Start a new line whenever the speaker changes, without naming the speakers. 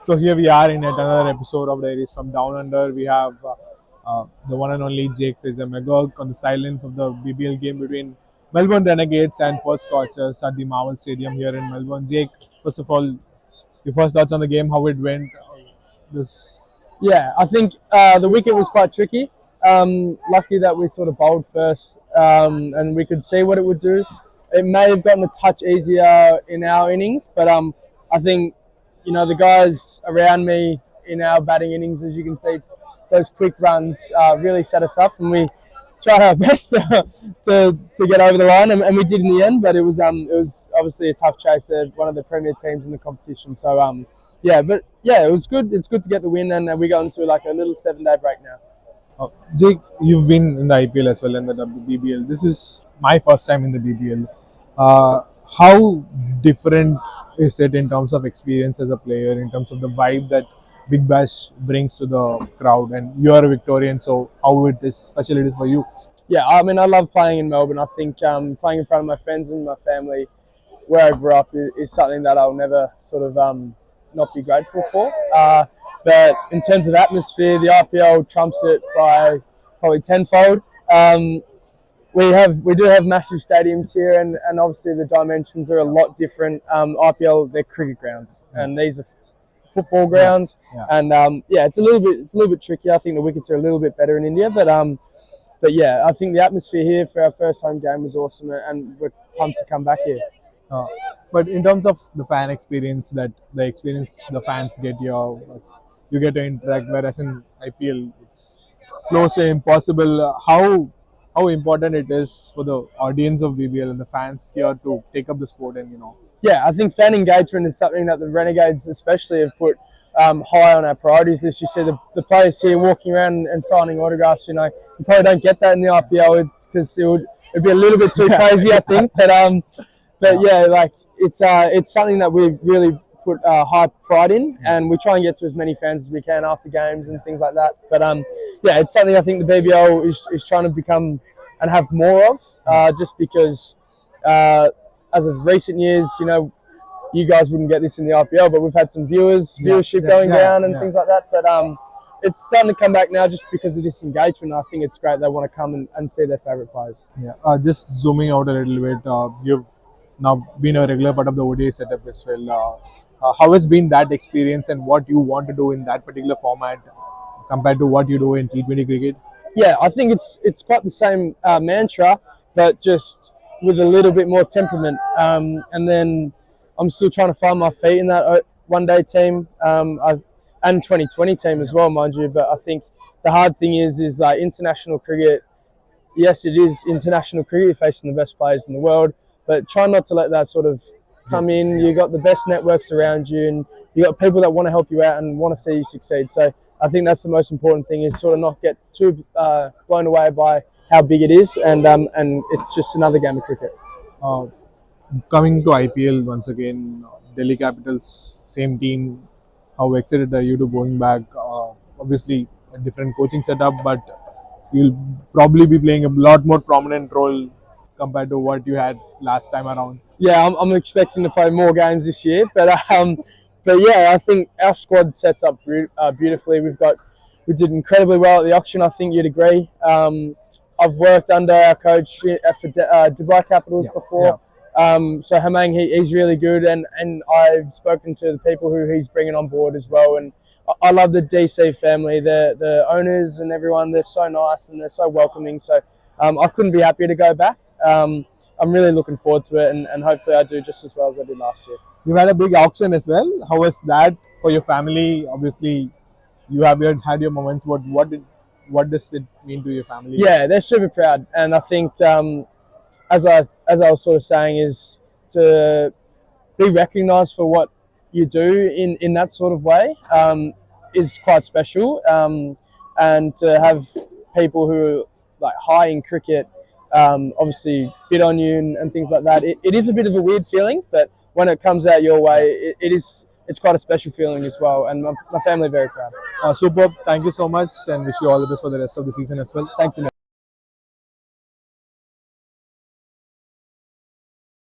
So here we are in yet another episode of Diaries from Down Under. We have the one and only Jake Fraser-McGurk on the sidelines of the BBL game between Melbourne Renegades and Perth Scorchers at the Marvel Stadium here in Melbourne. Jake, first of all, your first thoughts on the game, how it went. This
Yeah, I think the wicket was quite tricky. Lucky that we sort of bowled first and we could see what it would do. It may have gotten a touch easier in our innings, but I think, the guys around me in our batting innings, as you can see, those quick runs really set us up, and we tried our best to get over the line, and we did in the end. But it was obviously a tough chase. They're one of the premier teams in the competition, so it was good. It's good to get the win, and we got into like a little 7-day break now.
Jake, you've been in the IPL as well and the BBL. This is my first time in the BBL. How different is it in terms of experience as a player, in terms of the vibe that Big Bash brings to the crowd? And you are a Victorian, so how special it is for you?
Yeah, I mean, I love playing in Melbourne. I think playing in front of my friends and my family, where I grew up, is something that I'll never sort of not be grateful for. But in terms of atmosphere, the IPL trumps it by probably tenfold. We do have massive stadiums here, and obviously the dimensions are a lot different. IPL, they're cricket grounds, and these are football grounds, and it's a little bit tricky. I think the wickets are a little bit better in India, but yeah, I think the atmosphere here for our first home game was awesome, and we're pumped to come back here.
But in terms of the fan experience, the fans get here, you get to interact, whereas in IPL it's close to impossible. How important it is for the audience of BBL and the fans here to take up the sport and
Yeah, I think fan engagement is something that the Renegades especially have put high on our priorities list. You see the players here walking around and signing autographs. You probably don't get that in the IPL because it'd be a little bit too crazy, I think. But yeah, like it's something that we've really put high pride in, and we try and get to as many fans as we can after games and things like that. But it's something I think the BBL is trying to become and have more of, just because as of recent years, you guys wouldn't get this in the IPL, but we've had some viewership going down and things like that. But it's starting to come back now just because of this engagement. I think it's great they want to come and see their favourite players.
Yeah, just zooming out a little bit, you've now been a regular part of the ODI setup as well. How has been that experience, and what you want to do in that particular format compared to what you do in T20 cricket?
Yeah, I think it's quite the same mantra, but just with a little bit more temperament. And then I'm still trying to find my feet in that one-day team and 2020 team as well, mind you. But I think the hard thing is international cricket. Yes, it is international cricket. You're facing the best players in the world, but try not to let that sort of come in. You got the best networks around you, and you got people that want to help you out and want to see you succeed. So I think that's the most important thing, is sort of not get too blown away by how big it is, and it's just another game of cricket.
Coming to IPL once again, Delhi Capitals, same team. How excited are you to going back? Obviously, a different coaching setup, but you'll probably be playing a lot more prominent role compared to what you had last time around.
Yeah, I'm expecting to play more games this year, but yeah, I think our squad sets up beautifully. We did incredibly well at the auction. I think you'd agree. I've worked under our coach for Dubai Capitals before. So Hamang, he's really good, and I've spoken to the people who he's bringing on board as well. And I love the DC family, the owners and everyone. They're so nice and they're so welcoming. So I couldn't be happier to go back. I'm really looking forward to it, and hopefully I do just as well as I did last year.
You've had a big auction as well. How was that for your family? Obviously, you have had your moments, but what does it mean to your family?
Yeah, they're super proud, and I think as I was sort of saying, is to be recognised for what you do in that sort of way is quite special, and to have people who are high in cricket obviously bid on you and things like that. It is a bit of a weird feeling, but when it comes out your way, it's quite a special feeling as well, and my family are very proud.
Superb. Thank you so much, and wish you all the best for the rest of the season as well.
Thank you, mate.